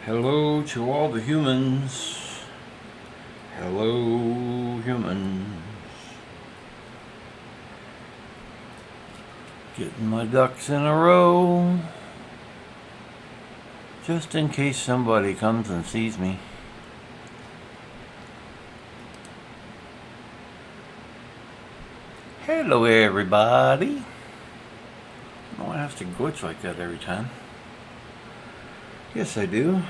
Hello to all the humans. Hello, humans. Getting my ducks in a row. Just in case somebody comes and sees me. Hello, everybody. Oh, I have to glitch like that every time. Yes, I do.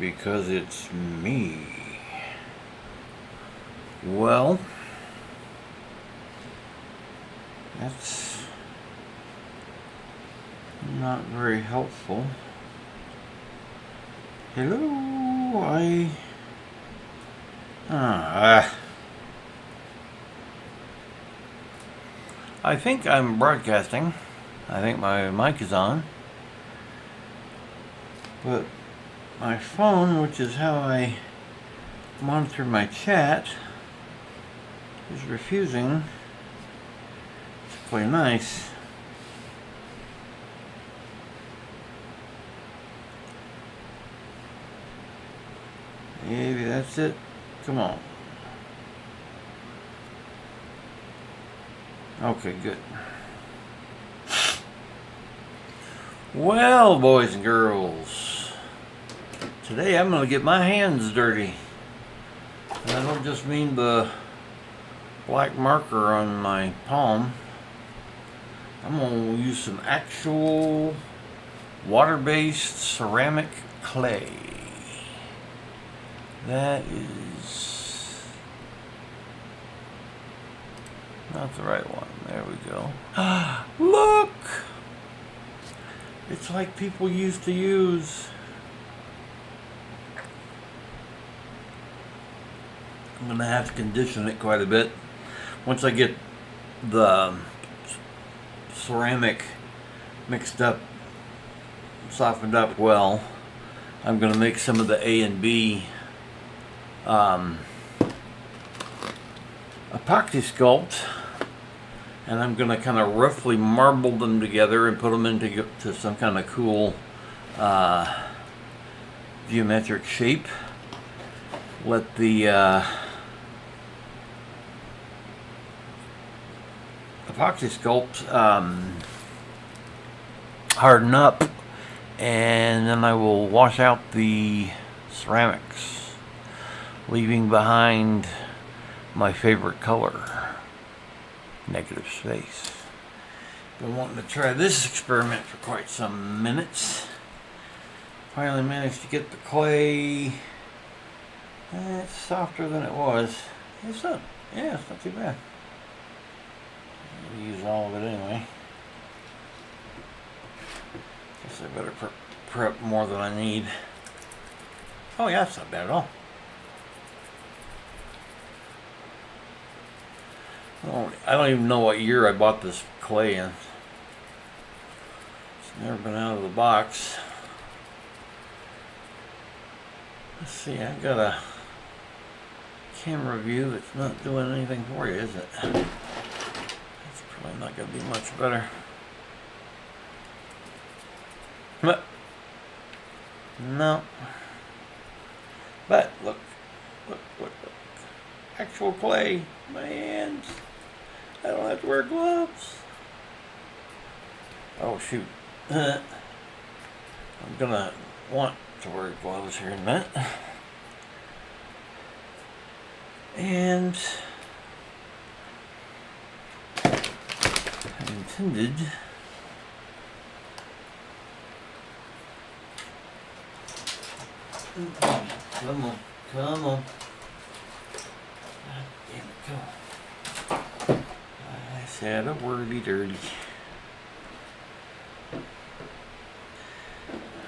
Because it's me. Well, that's not very helpful. Hello, I think I'm broadcasting. I think my mic is on. But my phone, which is how I monitor my chat, is refusing to play nice. Maybe that's it. Come on. Okay, good. Well, boys and girls, today I'm going to get my hands dirty. And I don't just mean the black marker on my palm. I'm going to use some actual water-based ceramic clay. That is not the right one. There we go. Look! It's like people used to use. I'm going to have to condition it quite a bit. Once I get the ceramic mixed up, softened up well, I'm going to make some of the A and B epoxy sculpt, and I'm going to kind of roughly marble them together and put them into some kind of cool geometric shape. Let the epoxy sculpt harden up, and then I will wash out the ceramics, leaving behind my favorite color, negative space. Been wanting to try this experiment for quite some minutes. Finally managed to get the clay. It's softer than it was. It's not too bad. I'll use all of it anyway. Guess I better prep more than I need. Oh yeah, it's not bad at all. Oh, I don't even know what year I bought this clay in. It's never been out of the box. Let's see, I've got a camera view that's not doing anything for you, is it? It's probably not going to be much better. No. But look. Actual clay. My hands. I don't have to wear gloves. Oh shoot. I'm gonna want to wear gloves here in a minute. And I intended come on. God damn it, come on. I said a wordy dirty.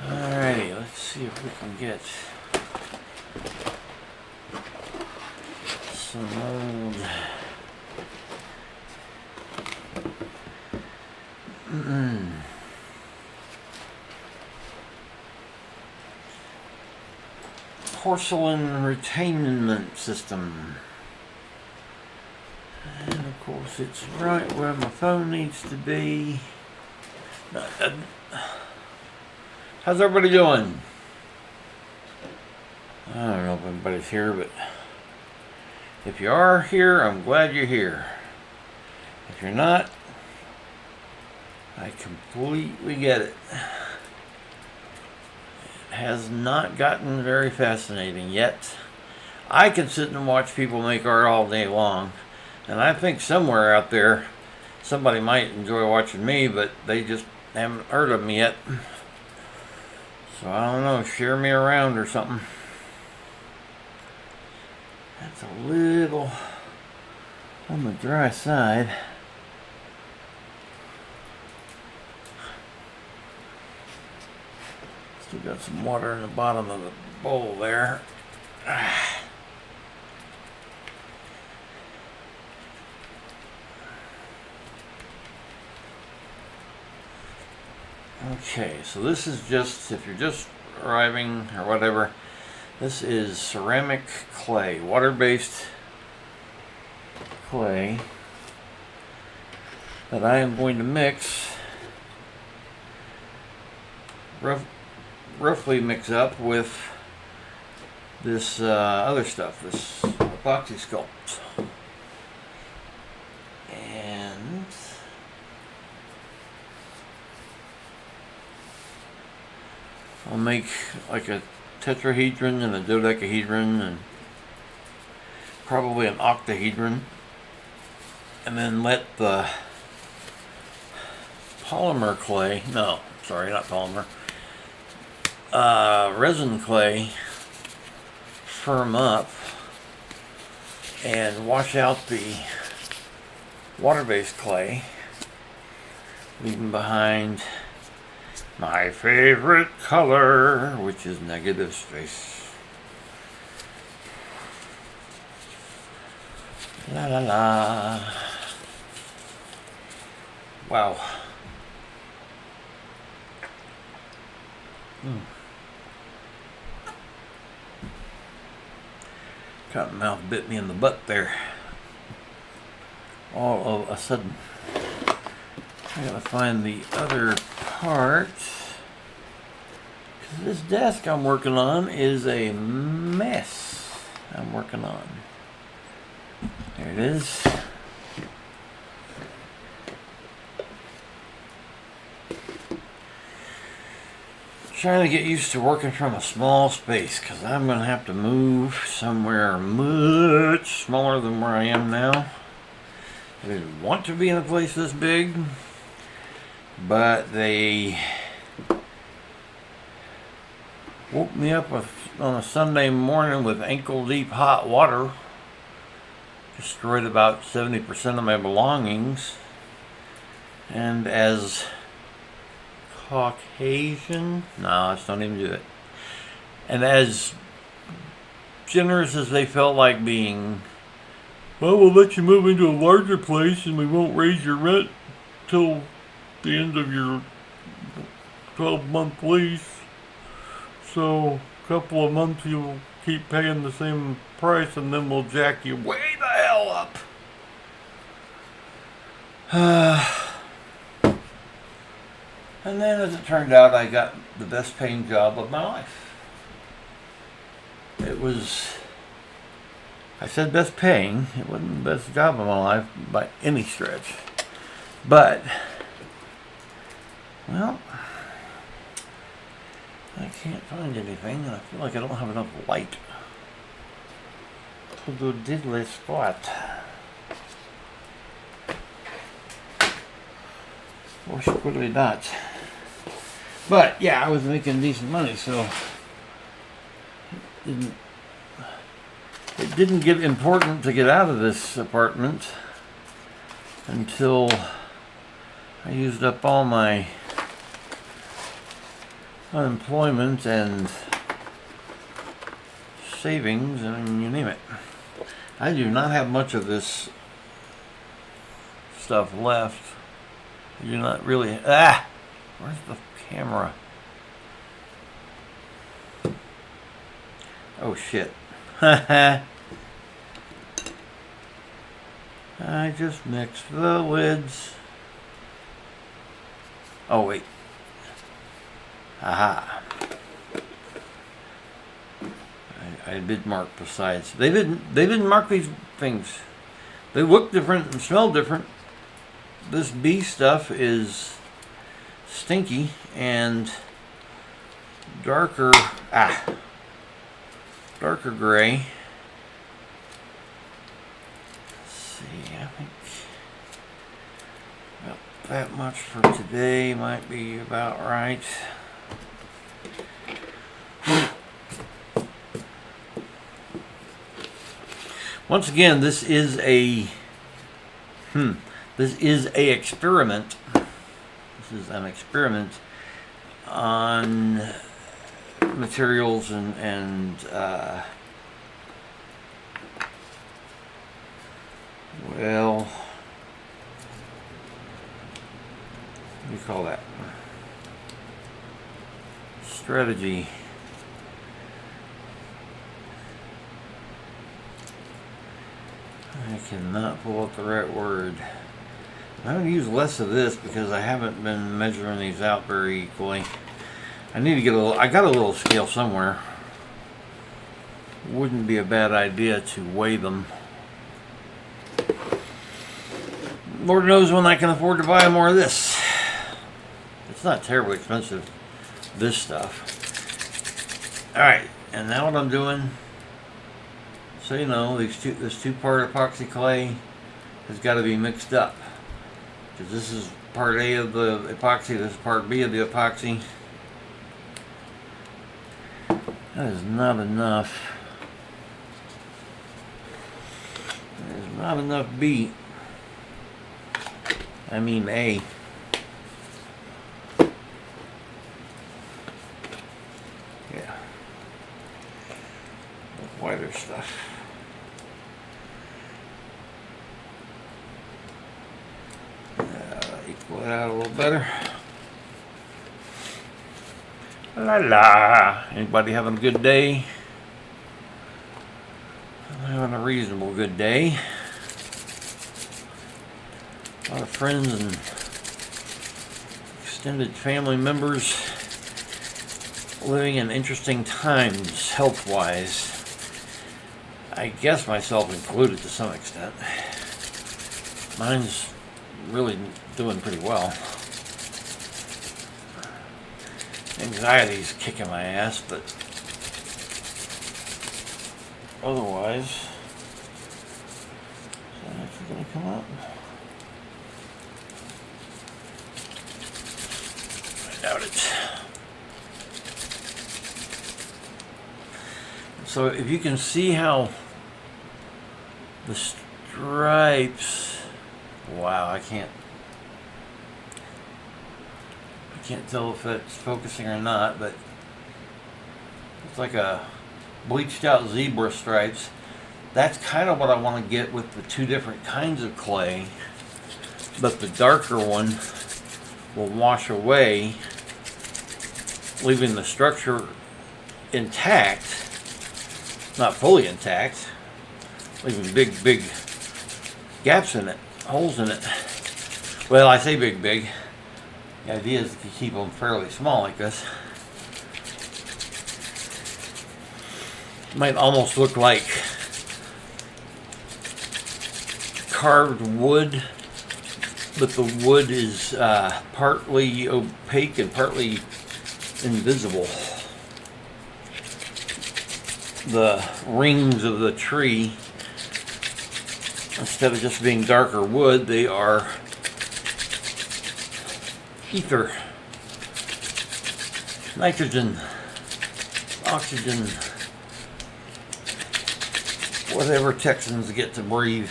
Alrighty, let's see if we can get some old porcelain retainment system. And of course it's right where my phone needs to be. How's everybody doing? I don't know if anybody's here, but if you are here, I'm glad you're here. If you're not, I completely get it. It has not gotten very fascinating yet. I can sit and watch people make art all day long, and I think somewhere out there somebody might enjoy watching me, but they just haven't heard of me yet. So I don't know, share me around or something. That's a little on the dry side. Still got some water in the bottom of the bowl there. Okay, so this is just, if you're just arriving or whatever, this is ceramic clay, water-based clay that I am going to mix, roughly mix up with this other stuff, this epoxy sculpt. And I'll make like a tetrahedron and a dodecahedron and probably an octahedron, and then let the polymer clay, no, sorry, not polymer, resin clay firm up and wash out the water-based clay, leaving behind my favorite color, which is negative space. La la la. Wow. Cottonmouth bit me in the butt there. All of a sudden. I gotta find the other part. Because this desk I'm working on is a mess. I'm working on. There it is. Trying to get used to working from a small space, because I'm going to have to move somewhere much smaller than where I am now. I didn't want to be in a place this big, but they woke me up on a Sunday morning with ankle-deep hot water. Destroyed about 70% of my belongings. And as Caucasian, no, let's don't even do it. And as generous as they felt like being, well, we'll let you move into a larger place and we won't raise your rent till the end of your 12-month lease. So a couple of months you'll keep paying the same price and then we'll jack you way the hell up. And then as it turned out, I got the best paying job of my life. It was, I said best paying, it wasn't the best job of my life by any stretch. But, well, I can't find anything and I feel like I don't have enough light to do diddly squat. Or squiggly dots. But yeah, I was making decent money, so it didn't get important to get out of this apartment until I used up all my unemployment and savings and you name it. I do not have much of this stuff left. I do not really. Where's the camera? Oh shit. I just mixed the lids. Oh wait. Aha. I did mark besides. They didn't mark these things. They look different and smell different. This B stuff is stinky and darker gray. Let's see, I think about that much for today might be about right. Once again, this is a experiment. This is an experiment on materials and well, what do you call that? Strategy. I cannot pull up the right word. I'm going to use less of this because I haven't been measuring these out very equally. I need to get a little, I got a little scale somewhere. Wouldn't be a bad idea to weigh them. Lord knows when I can afford to buy more of this. It's not terribly expensive, this stuff. Alright, and now what I'm doing, so you know, this 2-part epoxy clay has got to be mixed up. Because this is part A of the epoxy, this is part B of the epoxy. That is not enough. There's not enough B. I mean A. Yeah. The whiter stuff. Equal it out a little better. La la. Anybody having a good day? I'm having a reasonable good day. A lot of friends and extended family members living in interesting times health-wise. I guess myself included to some extent. Mine's really doing pretty well. Anxiety's kicking my ass, but otherwise, is that actually going to come up? I doubt it. So if you can see how the stripes, wow, I can't tell if it's focusing or not, but it's like a bleached out zebra stripes. That's kind of what I want to get with the two different kinds of clay, but the darker one will wash away, leaving the structure intact, not fully intact, leaving big gaps in it, holes in it. Well, I say big. The idea is to keep them fairly small like this. Might almost look like carved wood, but the wood is partly opaque and partly invisible. The rings of the tree, instead of just being darker wood, they are ether, nitrogen, oxygen, whatever Texans get to breathe.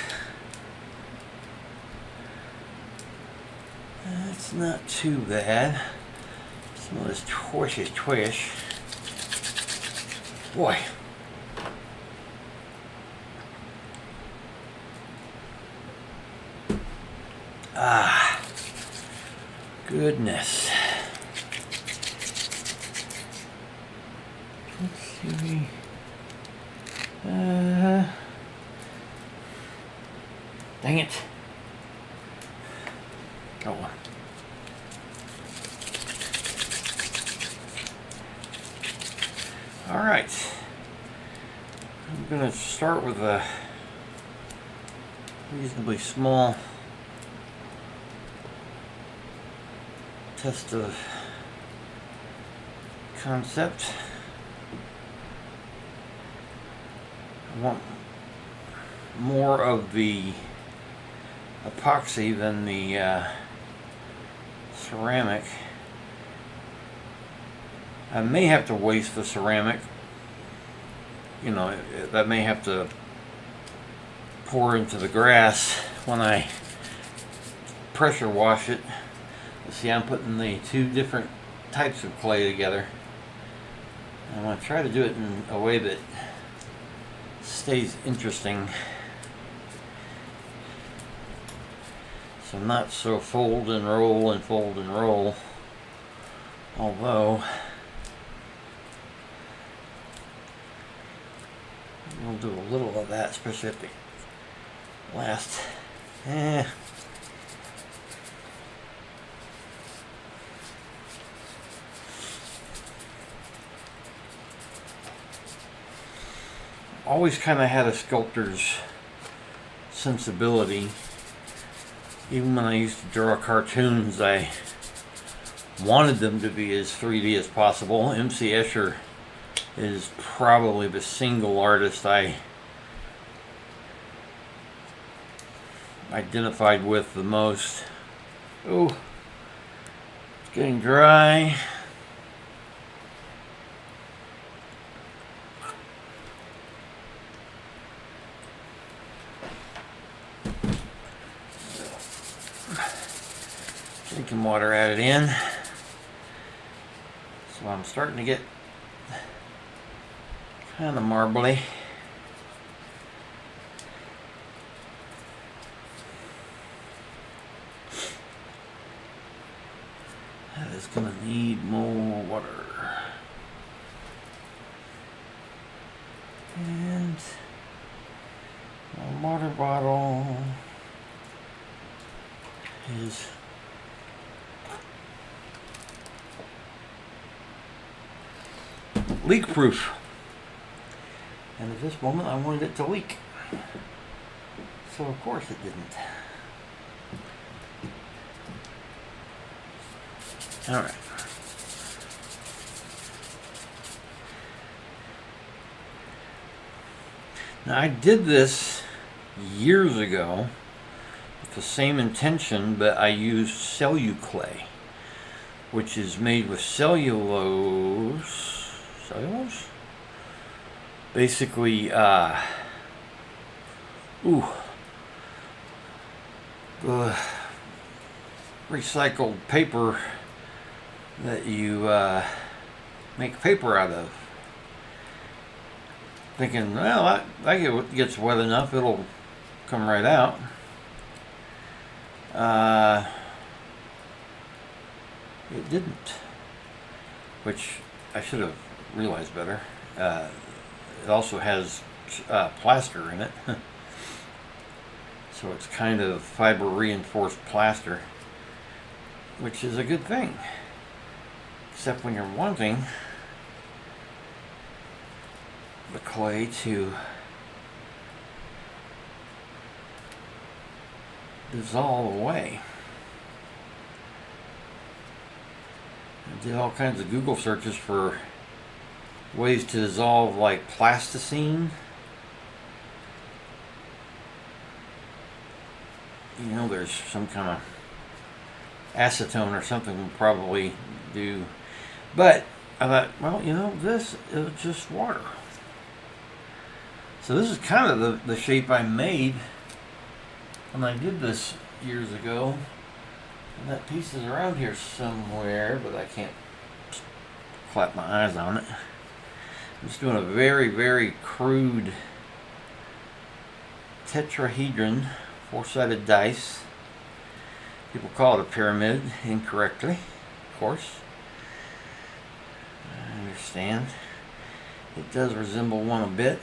That's not too bad. Some of this twish. Boy. Ah. Goodness. Let's see. Dang it. Oh well. All right. I'm going to start with a reasonably small test of concept. I want more of the epoxy than the ceramic. I may have to waste the ceramic. You know, that may have to pour into the grass when I pressure wash it. See, I'm putting the two different types of clay together. I'm going to try to do it in a way that stays interesting. So not so fold and roll and fold and roll. Although we'll do a little of that, especially at the last. Always kind of had a sculptor's sensibility. Even when I used to draw cartoons, I wanted them to be as 3D as possible. M.C. Escher is probably the single artist I identified with the most. Oh, it's getting dry. Drinking water added in. So I'm starting to get kind of marbly. That is going to need more water. And my water bottle is leak proof. And at this moment I wanted it to leak. So of course it didn't. Alright. Now I did this years ago with the same intention, but I used celluclay, which is made with cellulose. Basically, the recycled paper that you make paper out of. Thinking, well, that gets wet enough, it'll come right out. It didn't, which I should have realized better. It also has plaster in it, so it's kind of fiber reinforced plaster, which is a good thing, except when you're wanting the clay to dissolve away. I did all kinds of Google searches for ways to dissolve like plasticine. You know, there's some kind of acetone or something we'll probably do. But I thought, well, you know, this is just water. So this is kind of the shape I made when I did this years ago. And that piece is around here somewhere, but I can't clap my eyes on it. I'm just doing a very, very crude tetrahedron, four-sided dice. People call it a pyramid incorrectly, of course. I understand. It does resemble one a bit.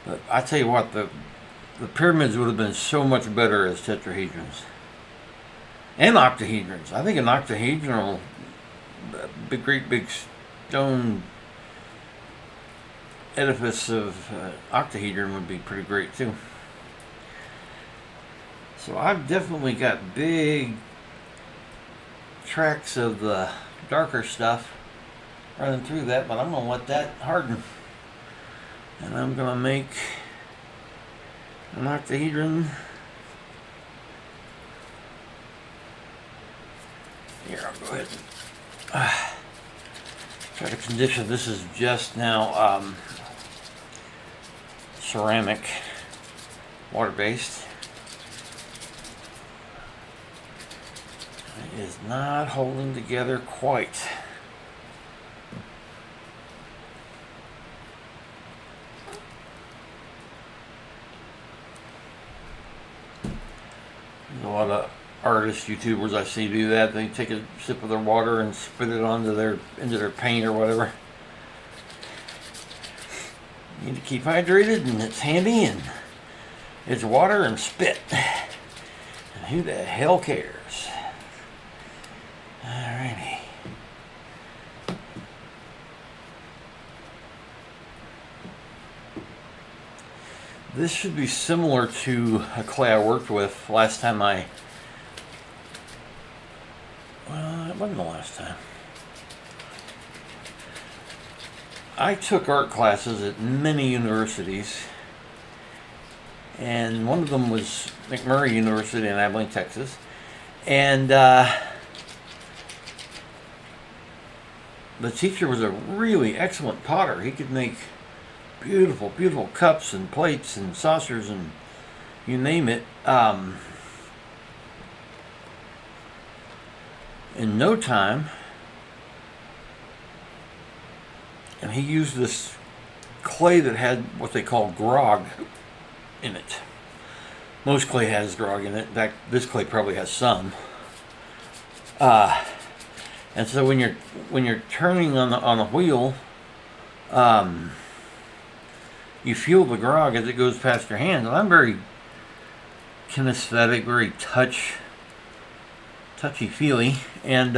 But I tell you what, the pyramids would have been so much better as tetrahedrons. And octahedrons. I think an octahedral, great big stone edifice of octahedron would be pretty great too. So I've definitely got big tracks of the darker stuff running through that, but I'm going to let that harden. And I'm going to make an octahedron. Here, I'll go ahead and try to condition. This is just now ceramic, water-based. It is not holding together quite. There's a lot of artists, YouTubers I see do that. They take a sip of their water and spit it into their paint or whatever. You need to keep hydrated, and it's handy, and it's water and spit. And who the hell cares? Alrighty. This should be similar to a clay I worked with last time well, it wasn't the last time. I took art classes at many universities, and one of them was McMurray University in Abilene, Texas. And the teacher was a really excellent potter. He could make beautiful, beautiful cups and plates and saucers and you name it. In no time. And he used this clay that had what they call grog in it. Most clay has grog in it. In fact, this clay probably has some. And so when you're turning on a wheel, you feel the grog as it goes past your hands. And I'm very kinesthetic, very touchy-feely, and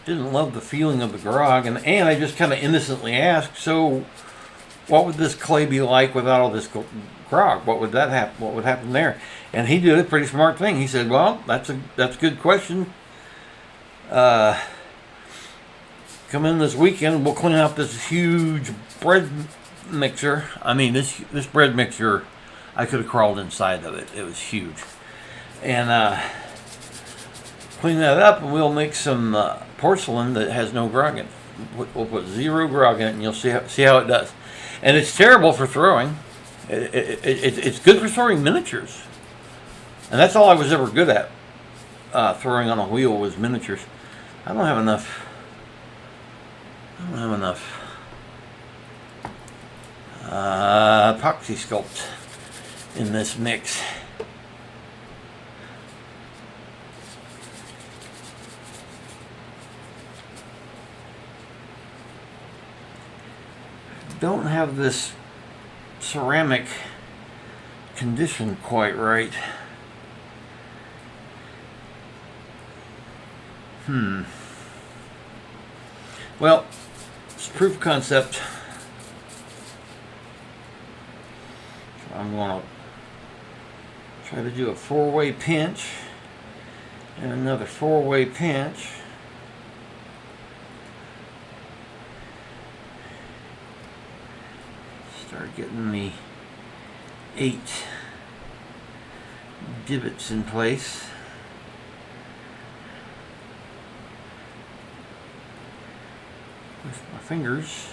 didn't love the feeling of the grog. And I just kind of innocently asked, so what would this clay be like without all this grog? What would happen there? And he did a pretty smart thing. He said, well, that's a good question. Come in this weekend, we'll clean out this huge bread mixer. I mean, this bread mixer, I could have crawled inside of it. It was huge. And clean that up, and we'll make some porcelain that has no grog in it. We'll put zero grog in it, and you'll see how it does. And it's terrible for throwing. It's good for throwing miniatures. And that's all I was ever good at. Throwing on a wheel was miniatures. I don't have enough epoxy sculpt in this mix. Don't have this ceramic condition quite right. Well, it's proof of concept. So I'm going to try to do a 4-way pinch and another 4-way pinch. Start getting the 8 divots in place. With my fingers.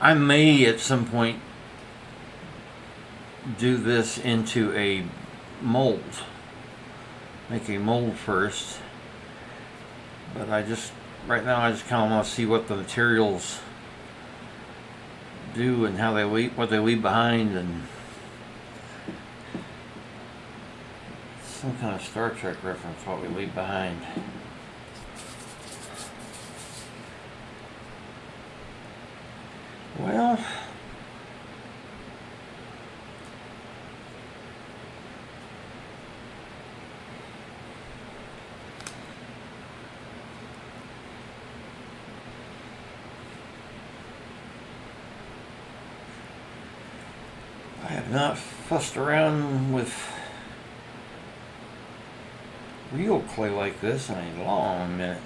I may at some point do this into a mold. Make a mold first. But right now I just kind of want to see what the materials do and how what they leave behind, and some kind of Star Trek reference, what we leave behind. Well, not fussed around with real clay like this in a long minute.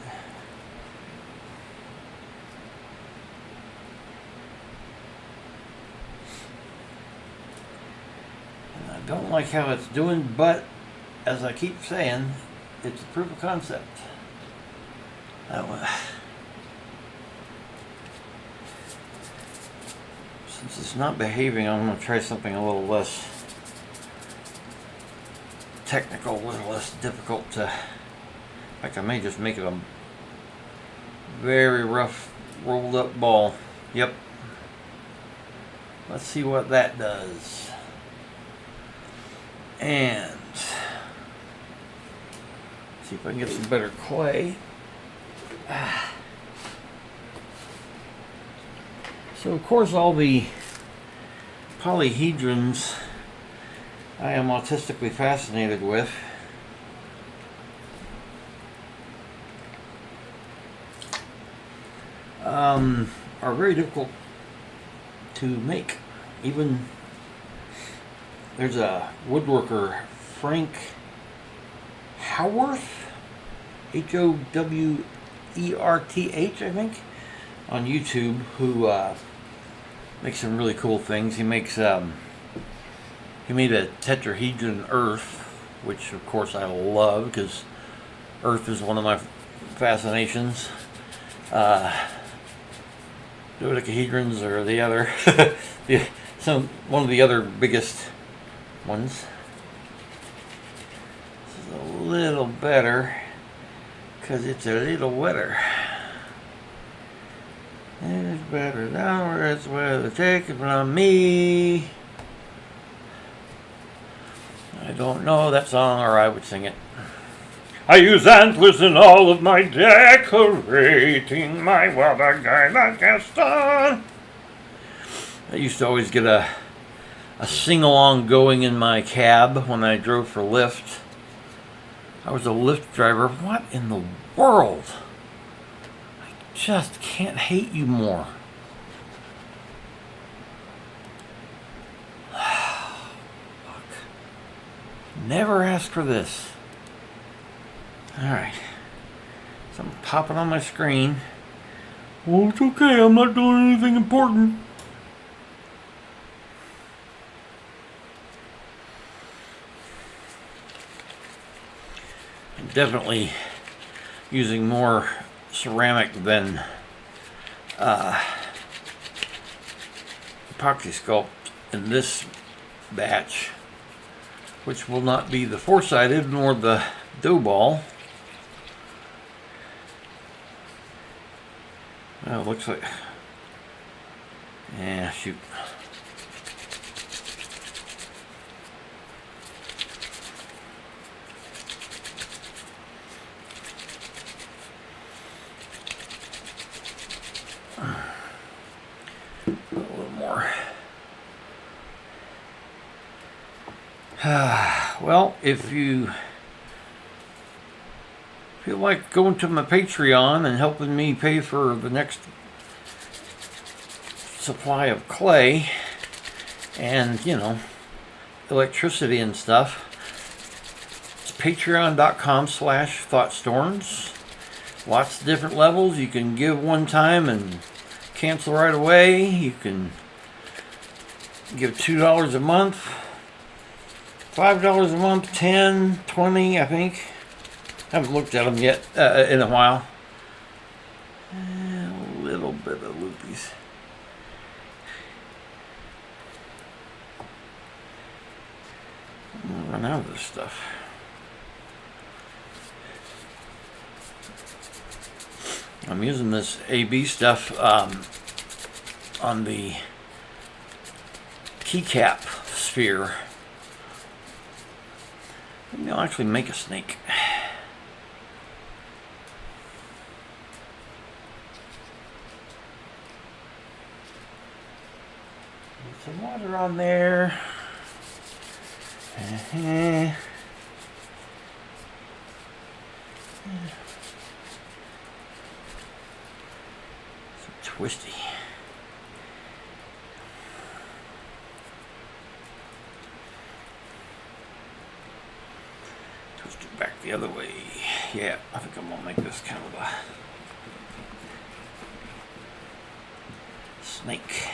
And I don't like how it's doing, but as I keep saying, it's a proof of concept. Since it's not behaving, I'm going to try something a little less technical, a little less difficult to. In fact, I may just make it a very rough rolled up ball. Yep. Let's see what that does. And see if I can get some better clay. So of course all the polyhedrons I am autistically fascinated with. Are very difficult to make. Even there's a woodworker, Frank Howarth, Howerth, I think, on YouTube, who makes some really cool things. He makes he made a tetrahedron Earth, which of course I love because Earth is one of my fascinations. Dodecahedrons are the other, one of the other biggest ones. This is a little better because it's a little wetter. It's better downwards where they take it from me. I don't know that song, or I would sing it. I use antlers in all of my decorating, my water guy that cast on. I used to always get a sing-along going in my cab when I drove for Lyft. I was a Lyft driver. What in the world? I just can't hate you more. Fuck. Never asked for this. Alright, something popping on my screen. Well, it's okay, I'm not doing anything important. I'm definitely using more ceramic than epoxy sculpt in this batch, which will not be the four-sided nor the dough ball. Oh, it looks like, yeah, shoot. A little more. Well, if you feel like going to my Patreon and helping me pay for the next supply of clay and, you know, electricity and stuff, it's patreon.com/thoughtstorms. Lots of different levels. You can give one time and cancel right away. You can give $2 a month, $5 a month, 10, 20, I think. I haven't looked at them yet in a while. A little bit of loopies. I'm gonna run out of this stuff. I'm using this AB stuff on the keycap sphere. Maybe I'll actually make a snake. Some water on there. It's twisty. other way. Yeah, I think I'm gonna make this kind of a snake.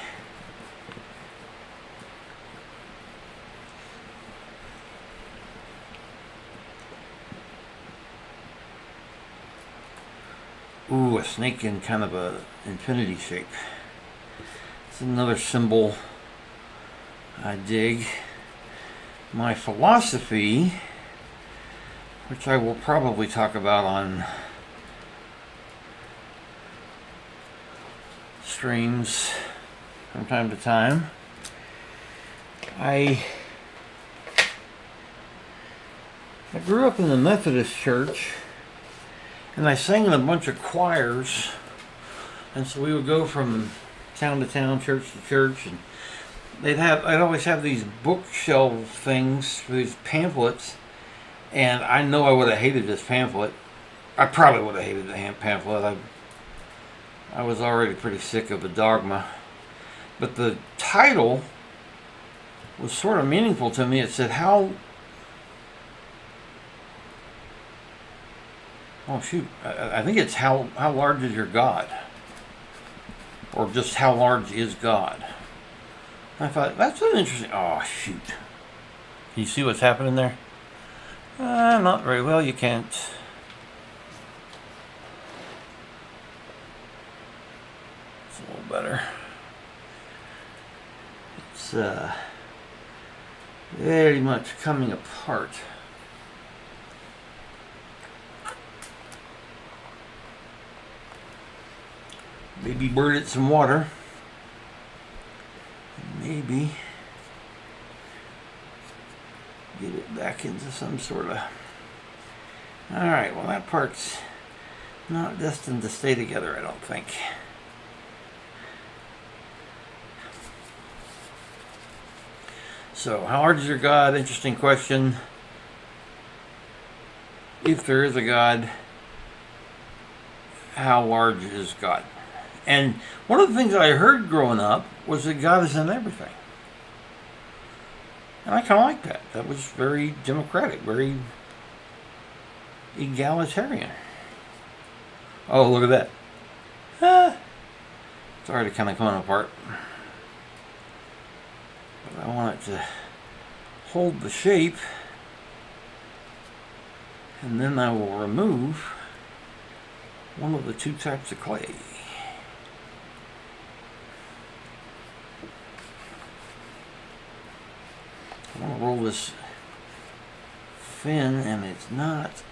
Ooh, a snake in kind of a infinity shape. It's another symbol I dig. My philosophy, which I will probably talk about on streams from time to time. I grew up in the Methodist church, and I sang in a bunch of choirs, and so we would go from town to town, church to church, and I'd always have these bookshelf things, these pamphlets, and I know I would have hated this pamphlet. I probably would have hated the pamphlet. I was already pretty sick of the dogma. But the title was sort of meaningful to me. It said, I think it's how large is your God? Or just how large is God? I thought, that's an interesting... Oh, shoot. Can you see what's happening there? Not very well, you can't. It's a little better. It's very much coming apart. Maybe bird it some water. Maybe get it back into some sort of... Alright, well that part's not destined to stay together, I don't think. So, how large is your God? Interesting question. If there is a God, how large is God? And one of the things I heard growing up was that God is in everything. And I kind of like that. That was very democratic, very egalitarian. Oh, look at that. It's already kind of coming apart. But I want it to hold the shape. And then I will remove one of the two types of clay. I want to roll this fin and it's not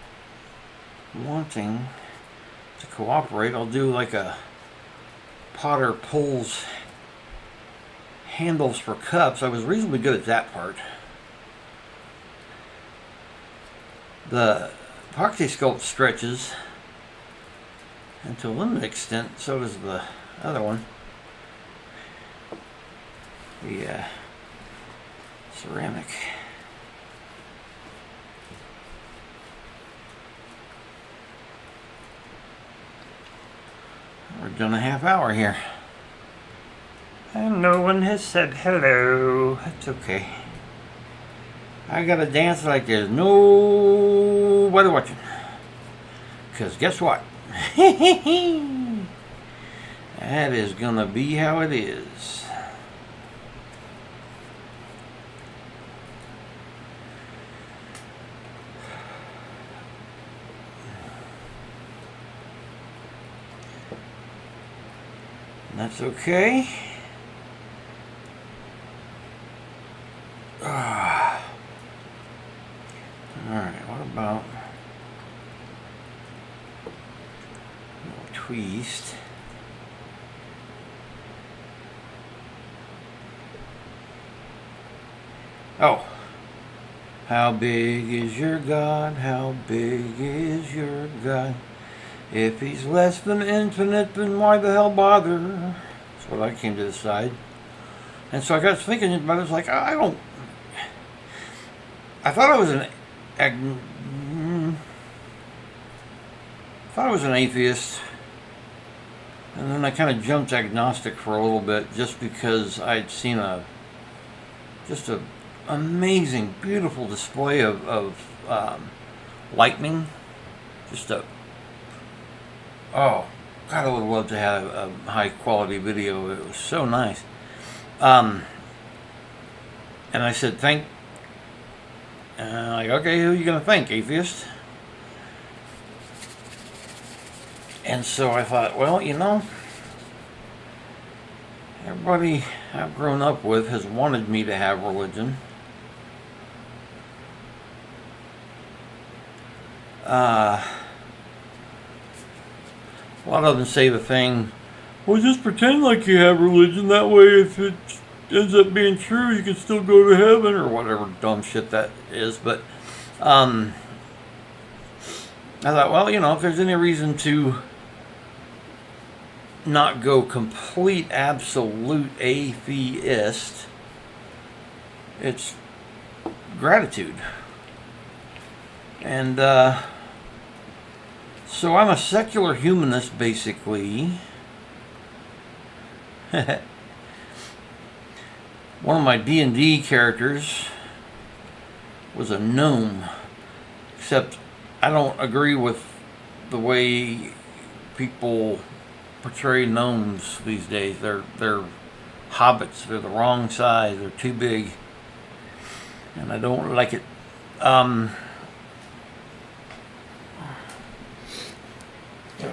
wanting to cooperate. I'll do like a Potter pulls handles for cups. I was reasonably good at that part. The epoxy sculpt stretches, and to a limited extent so does the other one. The ceramic. We're done a half hour here. And no one has said hello. That's okay. I gotta dance like there's nobody watching. Because guess what? That is gonna be how it is. That's okay. Alright, what about a little twist? Oh, how big is your God? How big is your God? If he's less than infinite, then why the hell bother? That's what I came to decide. And so I got thinking about it. I was like, I thought I was an atheist, and then I kind of jumped agnostic for a little bit, just because I'd seen just a amazing, beautiful display of lightning. Just a, oh, God, I would love to have a high quality video. It was so nice. And I said, like, okay, who are you going to thank, atheist? And so I thought, well, you know, everybody I've grown up with has wanted me to have religion. A lot of them say the thing, well, just pretend like you have religion. That way, if it ends up being true, you can still go to heaven, or whatever dumb shit that is. But I thought, well, you know, if there's any reason to not go complete absolute atheist, it's gratitude. And so I'm a secular humanist, basically. One of my D&D characters was a gnome, except I don't agree with the way people portray gnomes these days. They're hobbits. They're the wrong size. They're too big, and I don't like it. Got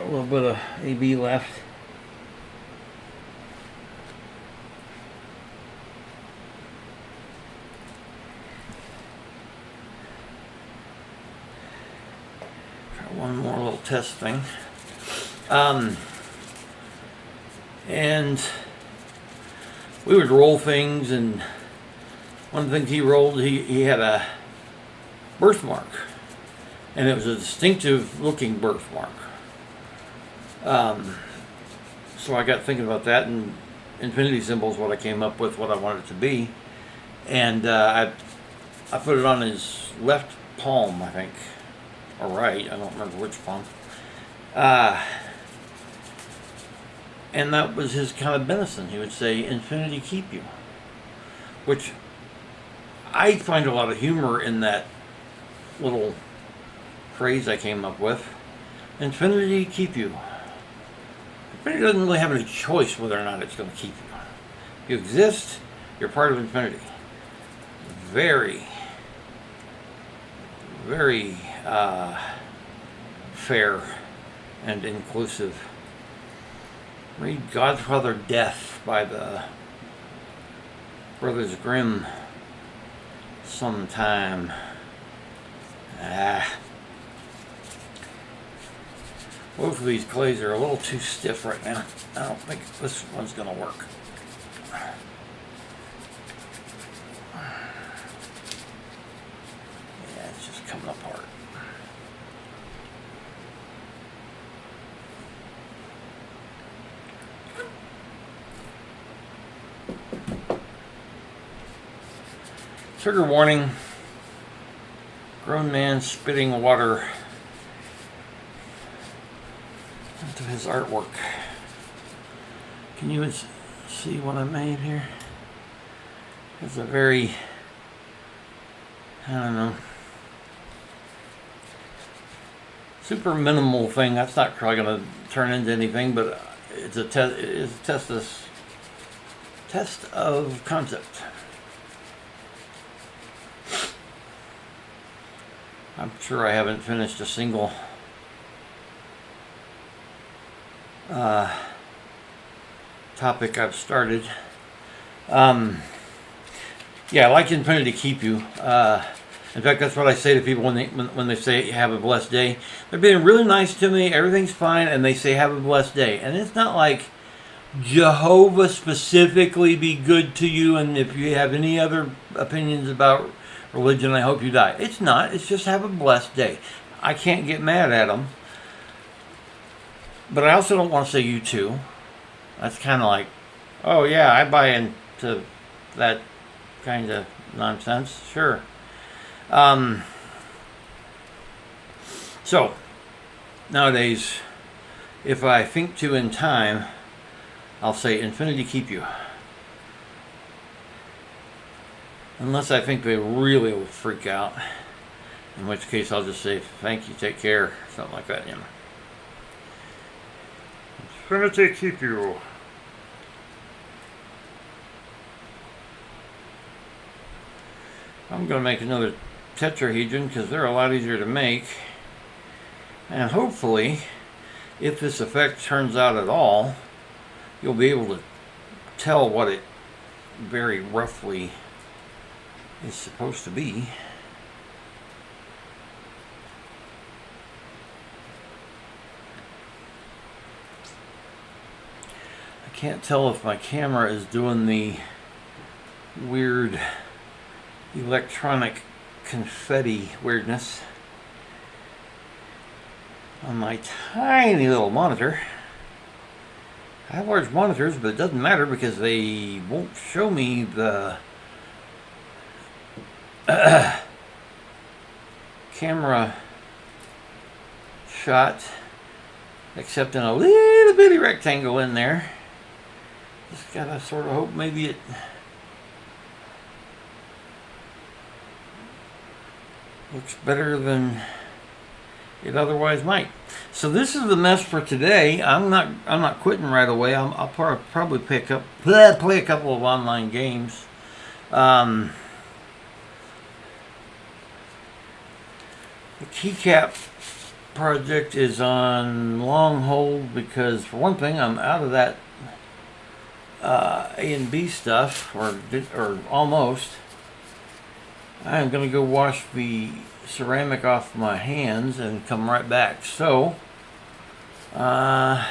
a little bit of AB left. Try one more little test thing. And we would roll things, and one of the things he rolled, he had a birthmark, and it was a distinctive looking birthmark. So I got thinking about that, and infinity symbol is what I came up with, what I wanted it to be. And I put it on his left palm, I think, or right, I don't remember which palm. And that was his kind of medicine. He would say, infinity keep you. Which I find a lot of humor in that little phrase I came up with. Infinity keep you. Infinity doesn't really have any choice whether or not it's going to keep you. You exist, you're part of infinity. Very, very fair and inclusive. Read Godfather Death by the Brothers Grimm sometime. Both of these clays are a little too stiff right now. I don't think this one's going to work. Yeah, it's just coming apart. Trigger warning. Grown man spitting water into his artwork. Can you see what I made here? It's a very, I don't know, super minimal thing. That's not probably going to turn into anything, but it's a test. It is a test of concept. I'm sure I haven't finished a single topic I've started. Yeah, I like infinity keep you. In fact, that's what I say to people when they say have a blessed day. They're being really nice to me. Everything's fine, and they say have a blessed day. And it's not like Jehovah specifically be good to you, and if you have any other opinions about religion, I hope you die. It's not. It's just have a blessed day. I can't get mad at them. But I also don't want to say you too. That's kind of like, oh yeah, I buy into that kind of nonsense. Sure. So, nowadays, if I think to in time, I'll say infinity keep you. Unless I think they really will freak out. In which case I'll just say thank you, take care, something like that, you know. Infinity keep you. I'm going to make another tetrahedron because they're a lot easier to make. And hopefully, if this effect turns out at all, you'll be able to tell what it very roughly is supposed to be. I can't tell if my camera is doing the weird electronic confetti weirdness on my tiny little monitor. I have large monitors, but it doesn't matter because they won't show me the camera shot except in a little bitty rectangle in there. Just gotta sort of hope maybe it looks better than it otherwise might. So this is the mess for today. I'm not quitting right away. I'll probably play a couple of online games. The keycap project is on long hold because, for one thing, I'm out of that A and B stuff, or almost. I'm going to go wash the ceramic off my hands and come right back. So, oh,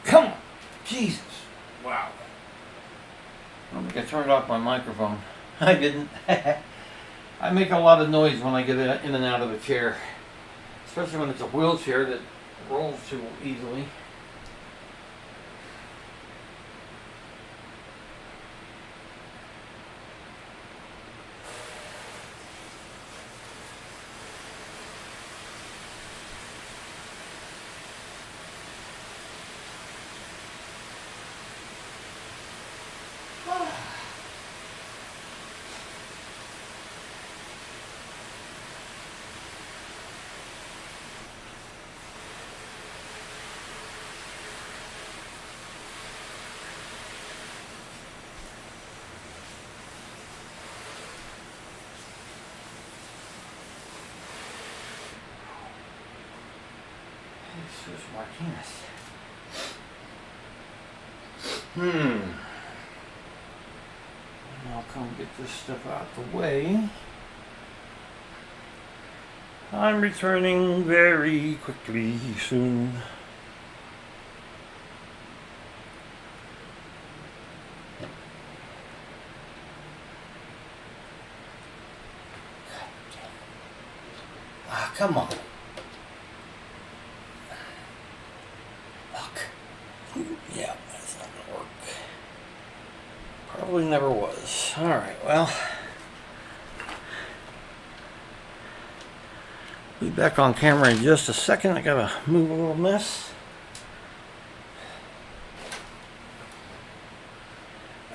come on. Jesus. Wow. I don't think I turned off my microphone. I didn't. I make a lot of noise when I get in and out of the chair, especially when it's a wheelchair that rolls too easily. This is Martinez. I'll come get this stuff out the way. I'm returning very quickly soon. Ah, come on. Yeah, that's not gonna work. Probably never was. Alright, well. Be back on camera in just a second. I gotta move a little mess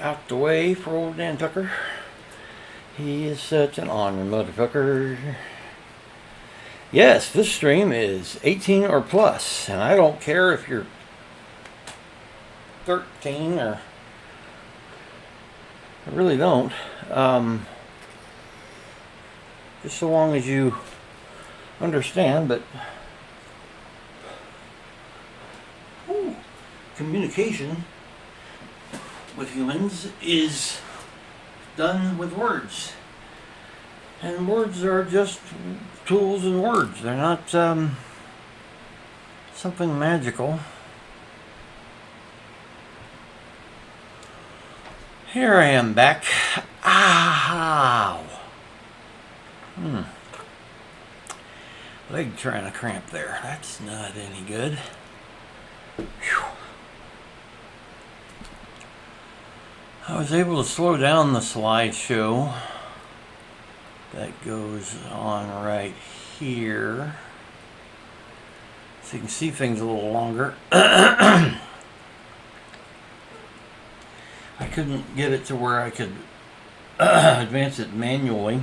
out the way for old Dan Tucker. He is such an honor motherfucker. Yes, this stream is 18 or plus, and I don't care if you're 13 or I really don't. Just so long as you understand, but communication with humans is done with words. And words are just tools and words. They're not something magical. Here I am back. Ow! Leg trying to cramp there. That's not any good. Whew. I was able to slow down the slideshow that goes on right here so you can see things a little longer. I couldn't get it to where I could advance it manually.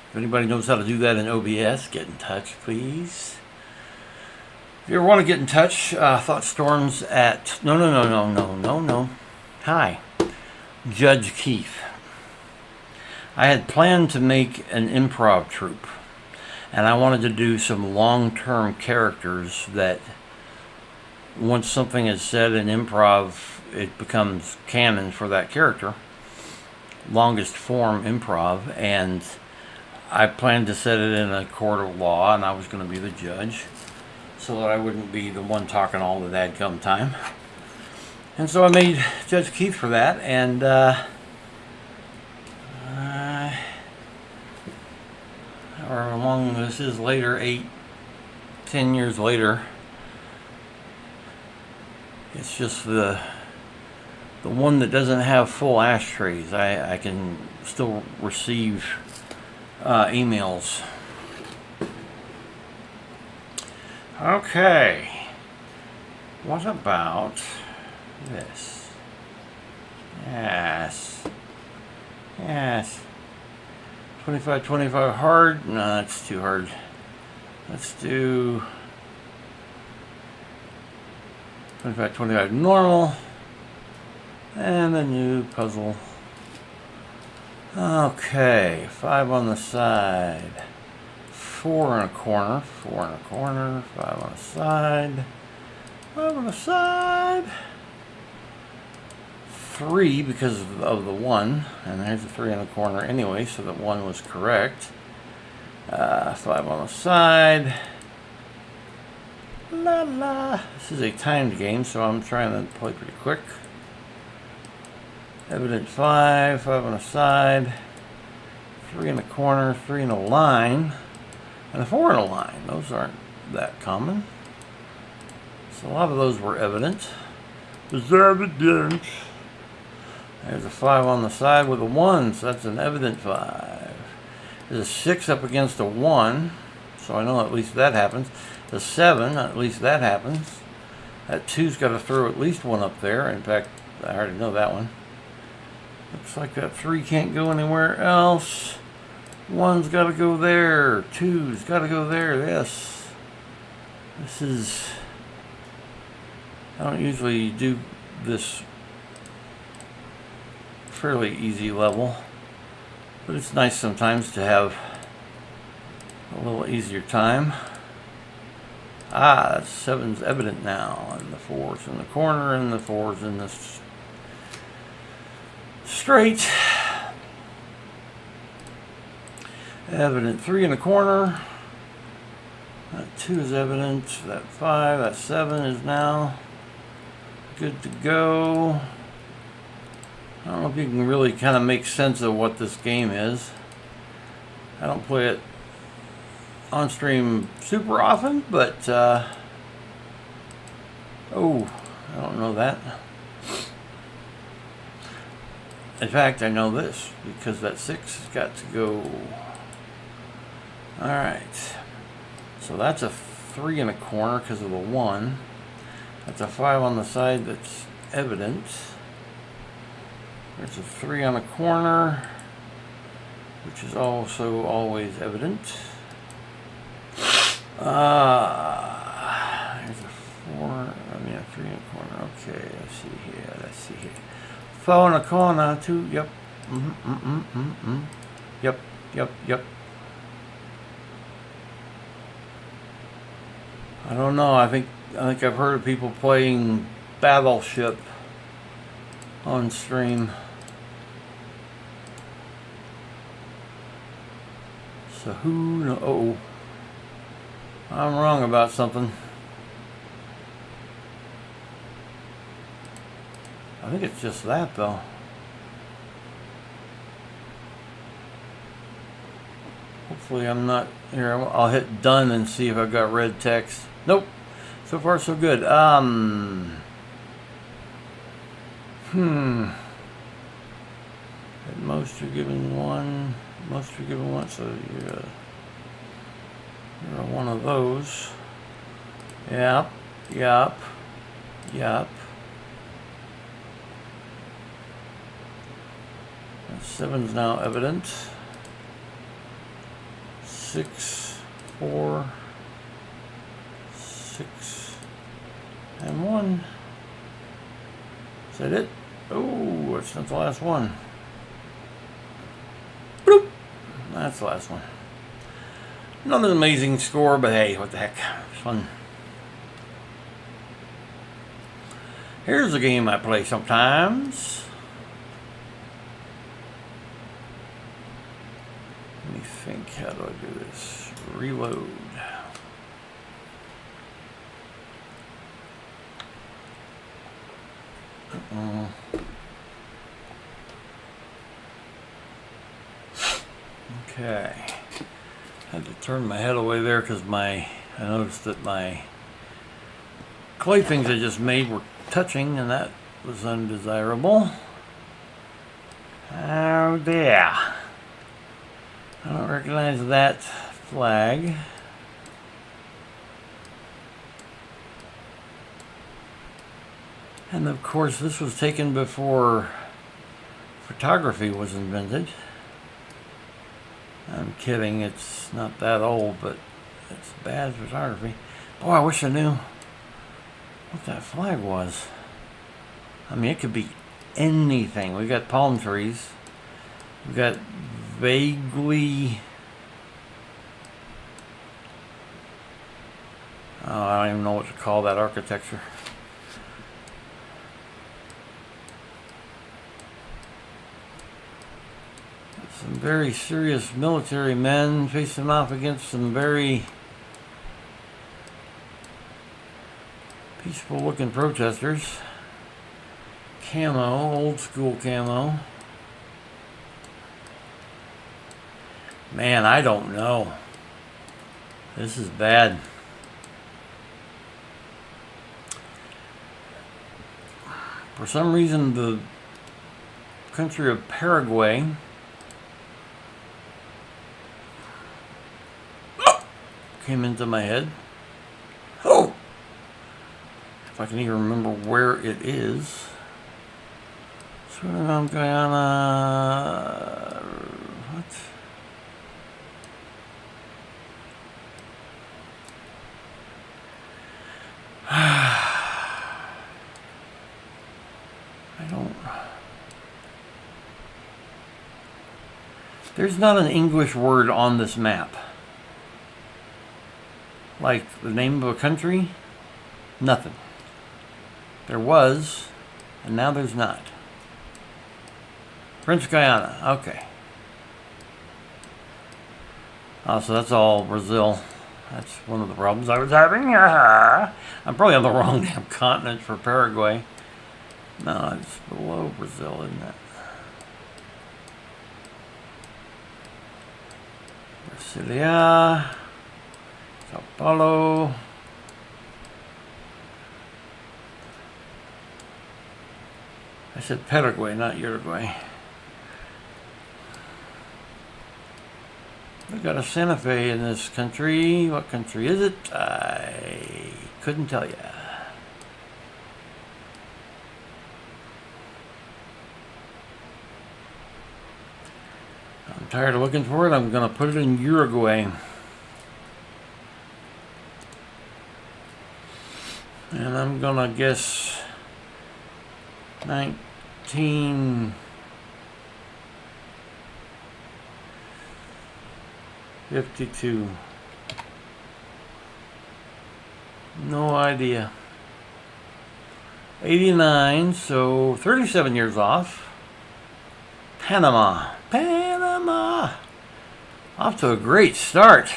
If anybody knows how to do that in OBS, get in touch, please. If you ever want to get in touch, thoughtstorms at no. Hi, Judge Keith. I had planned to make an improv troupe, and I wanted to do some long-term characters that once something is said in improv, it becomes canon for that character. Longest form improv, and I planned to set it in a court of law, and I was going to be the judge, so that I wouldn't be the one talking all the dadgum time. And so I made Judge Keith for that, and however long this is later, 8-10 years later, it's just the one that doesn't have full ashtrays. I can still receive emails. Okay, what about this? Yes. 25 hard? No, that's too hard. Let's do 25 normal. And a new puzzle. Okay, 5 on the side. 4 in a corner. 4 in a corner. 5 on the side. 5 on the side. 3 because of the 1, and there's a 3 in the corner anyway, so that 1 was correct. 5 on the side. La la. This is a timed game, so I'm trying to play pretty quick. Evident 5 on the side. 3 in the corner, 3 in a line, and a 4 in a line. Those aren't that common. So a lot of those were evident. There's evidence. There's a 5 on the side with a 1, so that's an evident 5. There's a 6 up against a 1, so I know at least that happens. The 7, at least that happens. That 2's got to throw at least 1 up there. In fact, I already know that one. Looks like that 3 can't go anywhere else. 1's got to go there. 2's got to go there. This is... I don't usually do this fairly easy level, but it's nice sometimes to have a little easier time. That 7's evident now, and the 4's in the corner, and the 4's in the straight. Evident 3 in the corner. That 2 is evident. That 5, that 7 is now good to go. I don't know if you can really kind of make sense of what this game is. I don't play it on stream super often, but oh, I don't know that. In fact, I know this because that 6 has got to go. Alright, so that's a 3 in a corner because of the 1. That's a 5 on the side that's evident. There's a 3 on a corner, which is also always evident. There's a 3 in a corner. Okay, let's see here. 4 in a corner, 2, yep. Yep. I don't know, I think I've heard of people playing Battleship on stream. So who knows? Oh, I'm wrong about something. I think it's just that though. Hopefully I'm not here. I'll hit done and see if I've got red text. Nope. So far so good. At most you're given 1. Most you're given 1, so you're one of those. Yep, yep, yep. Seven's now evident. 6, 4, 6, and 1. Is that it? Oh, it's not the last one. Bloop. That's the last one. Not an amazing score, but hey, what the heck. It's fun. Here's a game I play sometimes. Let me think, how do I do this? Reload. Okay. Had to turn my head away there because I noticed that my clay things I just made were touching, and that was undesirable. Oh dear. I don't recognize that flag. And of course this was taken before photography was invented. I'm kidding, it's not that old, but it's bad photography. Boy, I wish I knew what that flag was. I mean, it could be anything. We got palm trees. We got vaguely... Oh, I don't even know what to call that architecture. Some very serious military men facing off against some very peaceful looking protesters. Camo, old school camo. Man, I don't know. This is bad. For some reason, the country of Paraguay came into my head. Oh! If I can even remember where it is. Suriname, Guyana. What? I don't. There's not an English word on this map. Like the name of a country? Nothing. There was, and now there's not. French Guyana, okay. Oh, so that's all Brazil. That's one of the problems I was having. I'm probably on the wrong damn continent for Paraguay. No, it's below Brazil, isn't it? Brasilia, Sao Paulo. I said Paraguay, not Uruguay. We've got a Santa Fe in this country. What country is it? I couldn't tell you. I'm tired of looking for it. I'm going to put it in Uruguay. And I'm going to guess 1952. No idea. 89, so 37 years off. Panama. Panama. Off to a great start.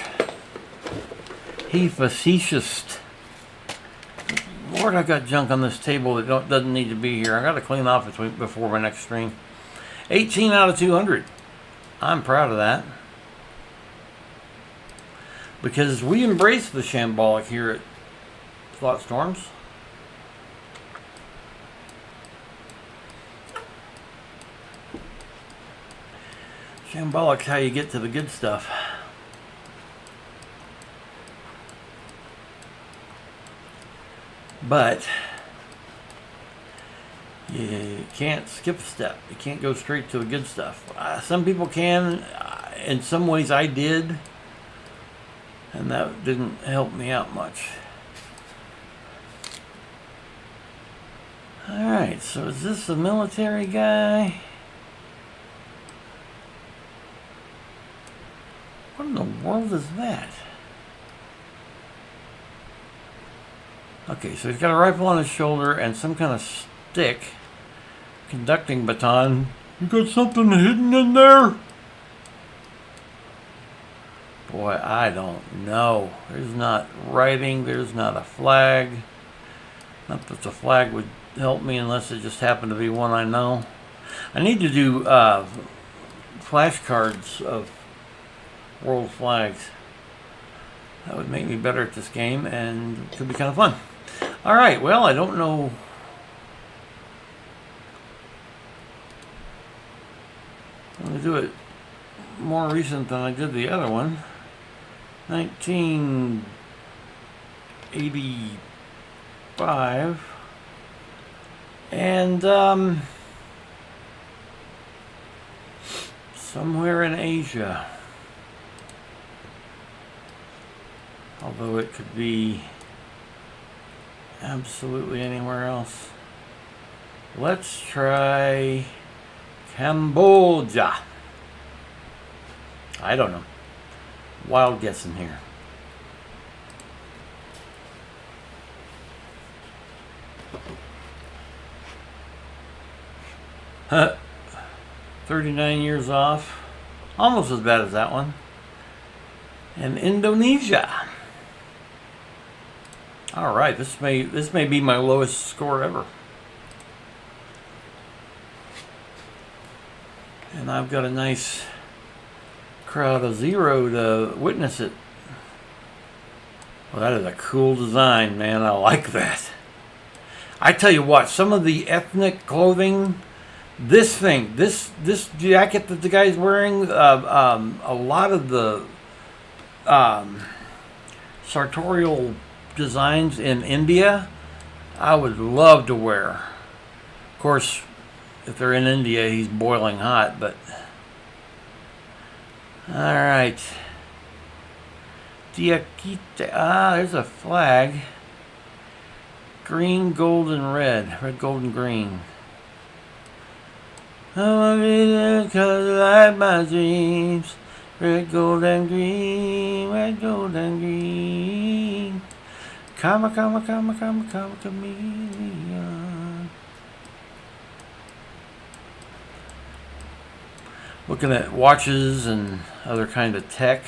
He facetious. Lord, I got junk on this table that doesn't need to be here. I got to clean off before my next stream. 18 out of 200. I'm proud of that. Because we embrace the shambolic here at thoughtstorms. Shambolic's how you get to the good stuff. But you can't skip a step. You can't go straight to the good stuff. Some people can. In some ways I did. And that didn't help me out much. Alright, so is this a military guy? What in the world is that? Okay, so he's got a rifle on his shoulder and some kind of stick. Conducting baton. You got something hidden in there? Boy, I don't know. There's not writing. There's not a flag. Not that the flag would help me unless it just happened to be one I know. I need to do flashcards of world flags. That would make me better at this game and it could be kind of fun. Alright, well, I don't know. I'm going to do it more recent than I did the other one. 1985. And somewhere in Asia. Although it could be absolutely anywhere else. Let's try Cambodia. I don't know. Wild guessing here. Huh. 39 years off. Almost as bad as that one. And Indonesia. Alright, this may be my lowest score ever. And I've got a nice crowd of 0 to witness it. Well, that is a cool design, man. I like that. I tell you what, some of the ethnic clothing, this jacket that the guy's wearing, a lot of the sartorial designs in India, I would love to wear. Of course, if they're in India, he's boiling hot, but alright. Diakite. There's a flag. Green, gold, and red. Red, gold, and green. Oh, because I like my dreams. Red, gold, and green. Red, gold, and green. Come, chameleon. Looking at watches and other kind of tech.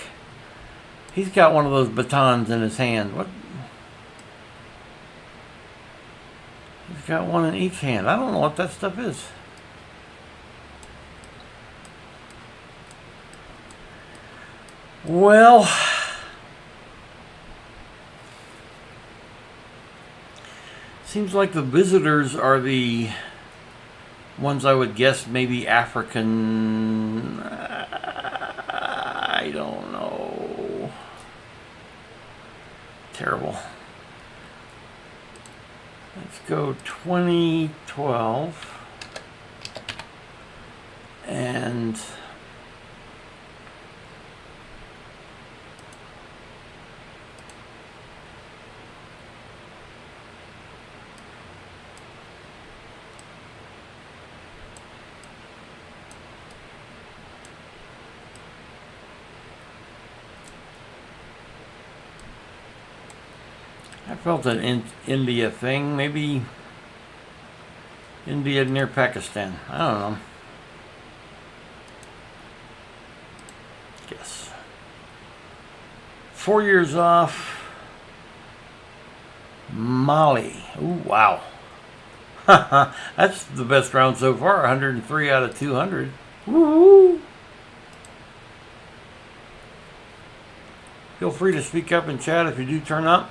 He's got one of those batons in his hand. What? He's got one in each hand. I don't know what that stuff is. Well, seems like the visitors are the ones I would guess maybe African. I don't know. Terrible. Let's go 2012. And I felt an India thing, maybe India near Pakistan. I don't know. Guess. 4 years off. Mali. Ooh, wow. That's the best round so far. 103 out of 200. Woo-hoo! Feel free to speak up in chat if you do turn up.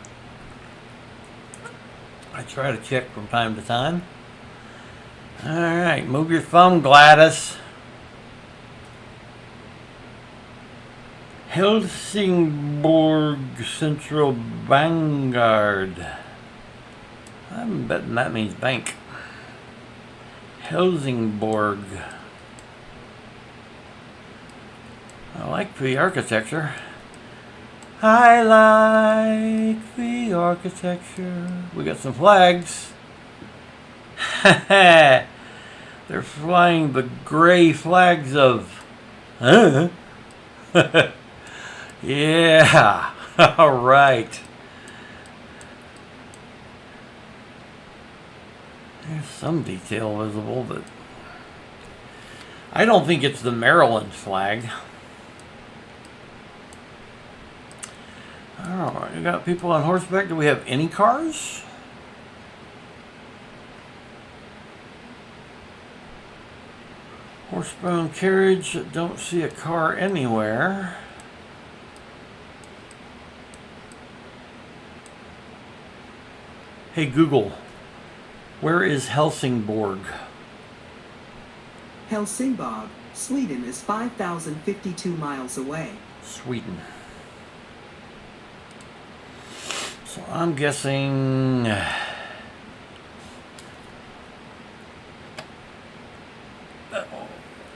I try to check from time to time. Alright, move your thumb, Gladys. Helsingborg Central Vanguard. I'm betting that means bank. Helsingborg. I like the architecture. I like the architecture. We got some flags. They're flying the gray flags of... Huh? Yeah. All right. There's some detail visible, but I don't think it's the Maryland flag. All right, you got people on horseback. Do we have any cars? Horsebound carriage. Don't see a car anywhere. Hey Google, where is Helsingborg? Helsingborg, Sweden is 5,052 miles away. Sweden. So I'm guessing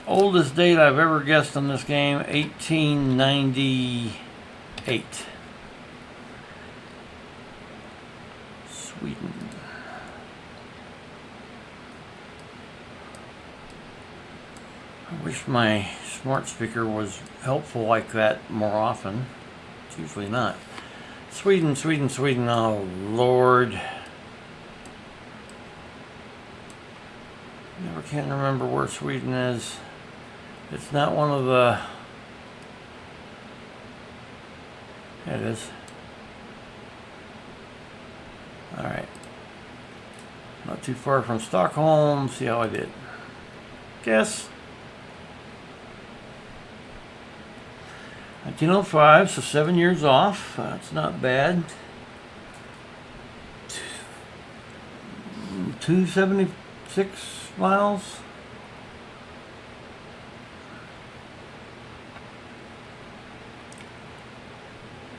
oldest date I've ever guessed on this game, 1898. Sweden. I wish my smart speaker was helpful like that more often. It's usually not. Sweden, Sweden, Sweden. Oh, Lord. Never can remember where Sweden is. It's not one of the... Yeah, it is. Alright. Not too far from Stockholm. See how I did. Guess. 1905, so 7 years off. That's not bad. 276 miles.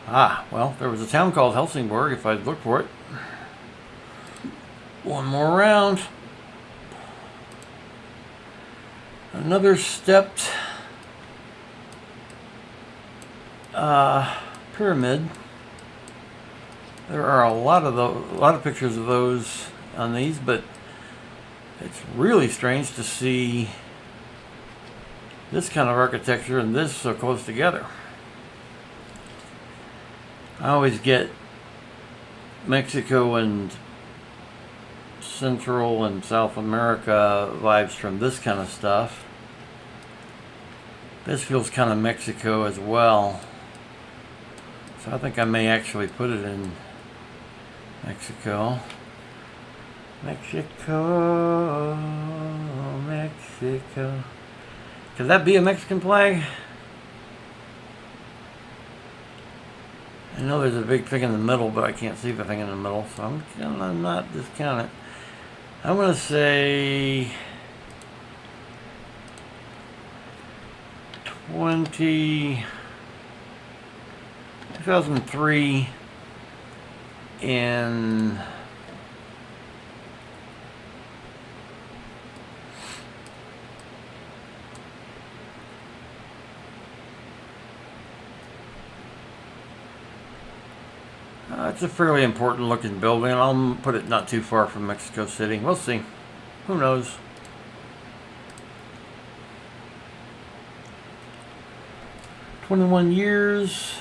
Ah, well, there was a town called Helsingborg if I'd looked for it. One more round. Another stepped pyramid. There are a lot of pictures of those on these, but it's really strange to see this kind of architecture and this so close together. I always get Mexico and Central and South America vibes from this kind of stuff. This feels kind of Mexico as well. So I think I may actually put it in Mexico. Mexico, Mexico. Could that be a Mexican flag? I know there's a big thing in the middle, but I can't see the thing in the middle, so I'm gonna not discount it. I'm gonna say 2003 in it's a fairly important looking building, and I'll put it not too far from Mexico City. We'll see. Who knows? "21 years,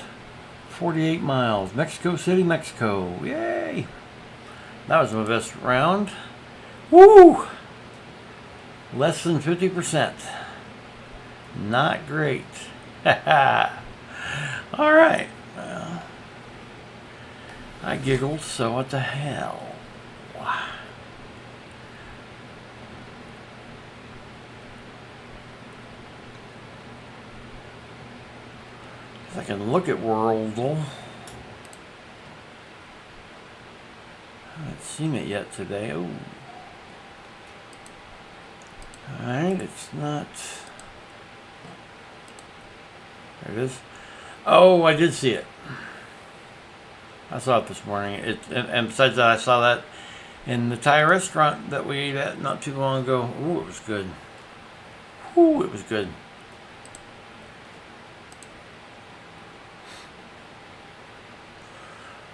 48 miles. Mexico City, Mexico. Yay! That was my best round. Woo! Less than 50%. Not great. All right. Well, I giggled, so what the hell? Wow. If I can look at Worldle. I haven't seen it yet today. Oh. Alright, it's not... There it is. Oh, I did see it. I saw it this morning. And besides that, I saw that in the Thai restaurant that we ate at not too long ago. Ooh, it was good. Ooh, it was good.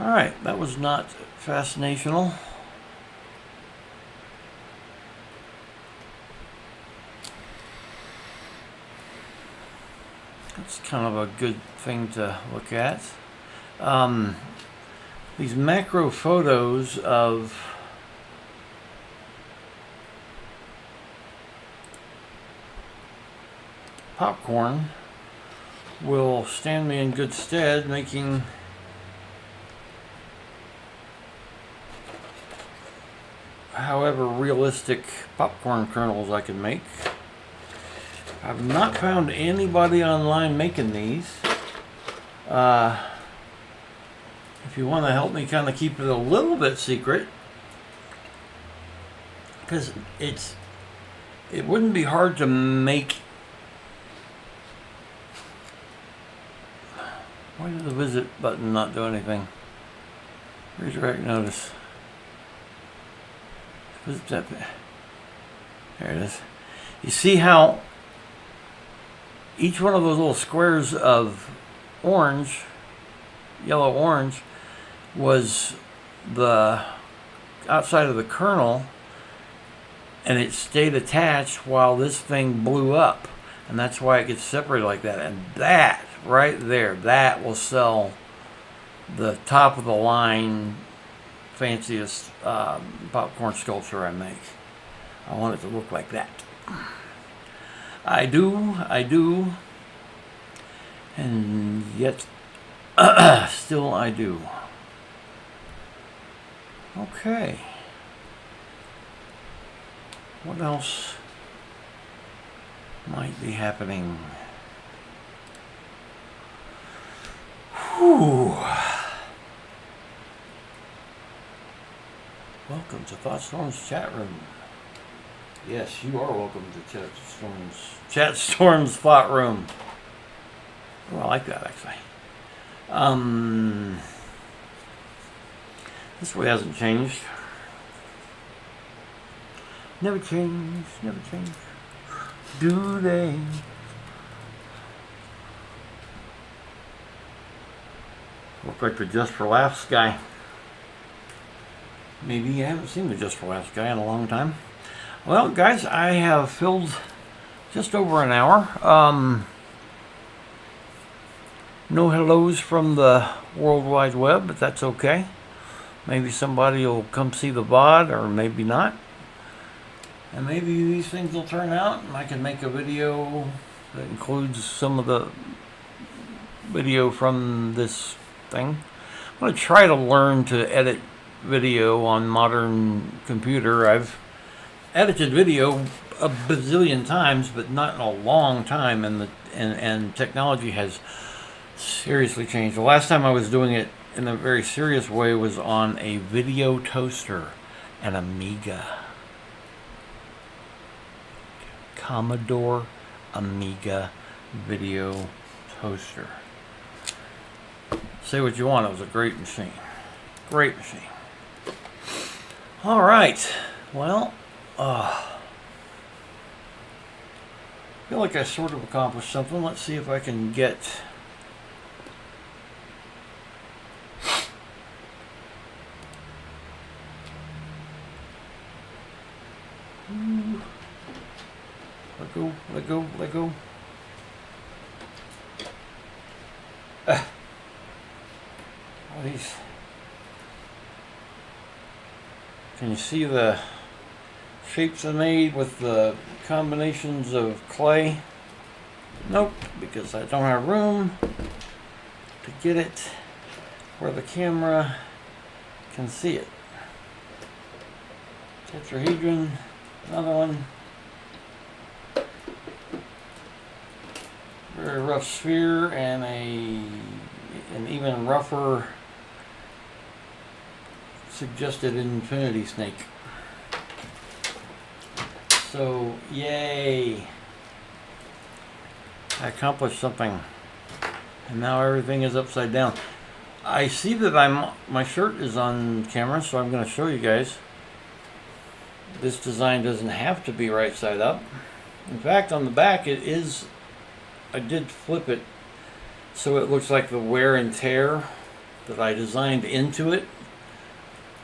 All right, that was not fascinational. That's kind of a good thing to look at. These macro photos of popcorn will stand me in good stead, making however realistic popcorn kernels I can make. I've not found anybody online making these. If you want to help me kind of keep it a little bit secret, because it wouldn't be hard to make. Why did the visit button not do anything? Redirect notice. Visit that. There it is. You see how each one of those little squares of orange, yellow orange, was the outside of the kernel, and it stayed attached while this thing blew up, and that's why it gets separated like that. And that right there, that will sell the top of the line fanciest popcorn sculpture I make. I want it to look like that. I do, and yet still I do. Okay. What else might be happening? Whew. Welcome to thoughtstorms chat room. Yes, you are welcome to ChatStorm's thought room. Oh, I like that actually. This way hasn't changed. Never change, never change. Do they? Look like the Just for Laughs guy. Maybe you haven't seen the Just for Laughs guy in a long time. Well, guys, I have filled just over an hour. No hellos from the World Wide Web, but that's okay. Maybe somebody will come see the VOD, or maybe not. And maybe these things will turn out, and I can make a video that includes some of the video from this thing. I'm going to try to learn to edit video on modern computer. I've edited video a bazillion times, but not in a long time, and technology has seriously changed. The last time I was doing it in a very serious way was on a video toaster, an Amiga. Commodore Amiga video toaster. Say what you want, it was a great machine. Great machine. All right. Well, I feel like I sort of accomplished something. Let's see if I can get let go. All these. Can you see the shapes I made with the combinations of clay? Nope, because I don't have room to get it where the camera can see it. Tetrahedron, another one. Very rough sphere and an even rougher suggested infinity snake. So, yay! I accomplished something, and now everything is upside down. I see that my shirt is on camera, so I'm going to show you guys. this design doesn't have to be right side up. In fact, on the back it is, I did flip it so it looks like the wear and tear that I designed into it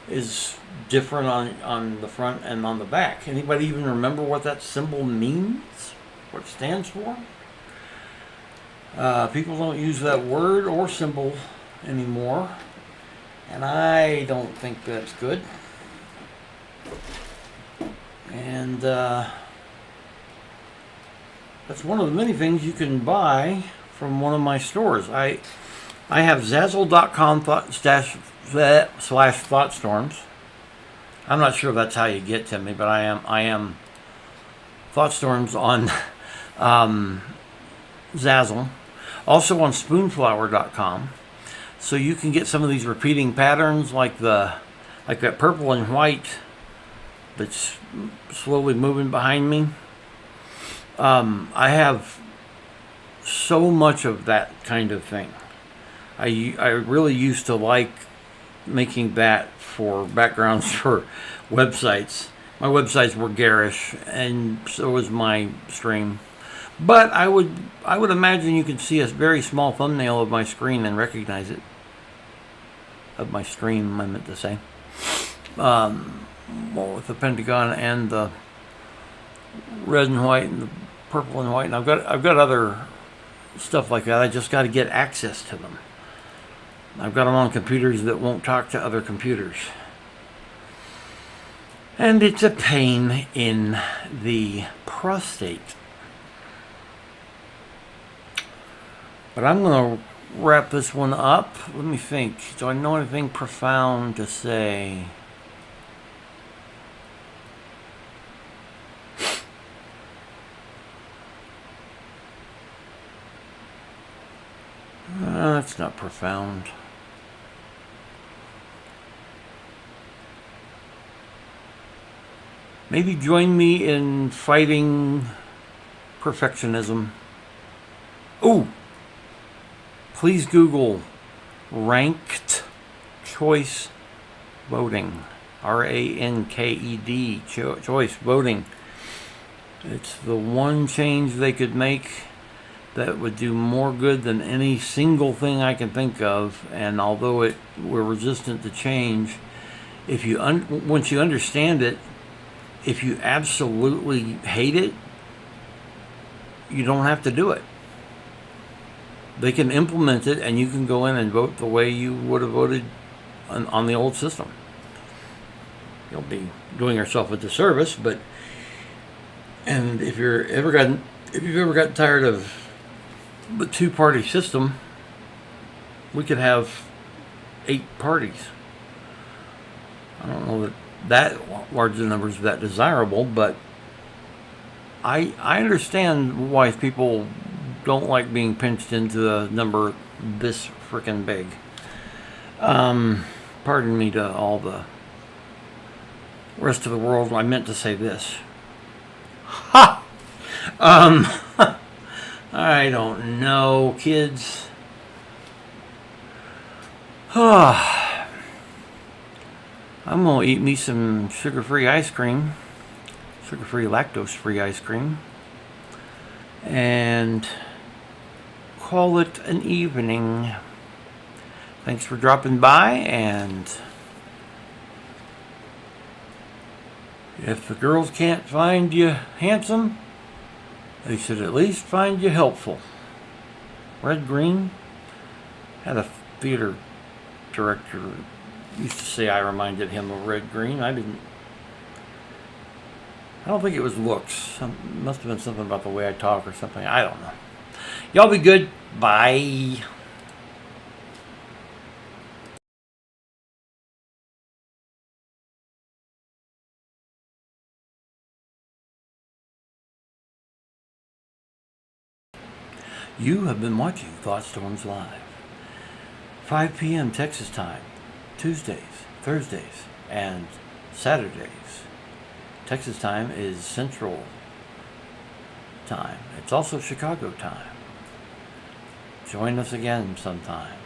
is different on the front and on the back. Anybody even remember what that symbol means? What it stands for? People don't use that word or symbol anymore, and I don't think that's good. And that's one of the many things you can buy from one of my stores. I have Zazzle.com /thoughtstorms. I'm not sure if that's how you get to me, but I am thoughtstorms on Zazzle. Also on spoonflower.com. So you can get some of these repeating patterns like that purple and white that's slowly moving behind me. I have so much of that kind of thing. I really used to like making that for backgrounds for websites. My websites were garish, and so was my stream. But I would imagine you could see a very small thumbnail of my screen and recognize it. Of my stream, I meant to say. Well, with the pentagon and the red and white and the purple and white, and I've got other stuff like that. I just got to get access to them. I've got them on computers that won't talk to other computers. And it's a pain in the prostate. But I'm going to wrap this one up. Let me think. Do I know anything profound to say? That's not profound. Maybe join me in fighting perfectionism. Ooh! Please Google ranked choice voting. RANKED, choice voting. It's the one change they could make that would do more good than any single thing I can think of. And although we're resistant to change, if you once you understand it, if you absolutely hate it, you don't have to do it. They can implement it, and you can go in and vote the way you would have voted on the old system. You'll be doing yourself a disservice, but if you've ever gotten tired of the two-party system, we could have 8 parties. I don't know that large numbers are that desirable, but I understand why people don't like being pinched into a number this frickin' big. Pardon me to all the rest of the world. I meant to say this. Ha! I don't know, kids. I'm gonna eat me some sugar-free ice cream. Sugar-free, lactose-free ice cream. And call it an evening. Thanks for dropping by, and if the girls can't find you handsome, they should at least find you helpful. Red Green had a theater director used to say I reminded him of Red Green. I don't think it was looks. It must have been something about the way I talk or something. I don't know. Y'all be good. Bye. You have been watching ThoughtStorms Live. 5 p.m. Texas time. Tuesdays, Thursdays, and Saturdays. Texas time is Central time. It's also Chicago time. Join us again sometime.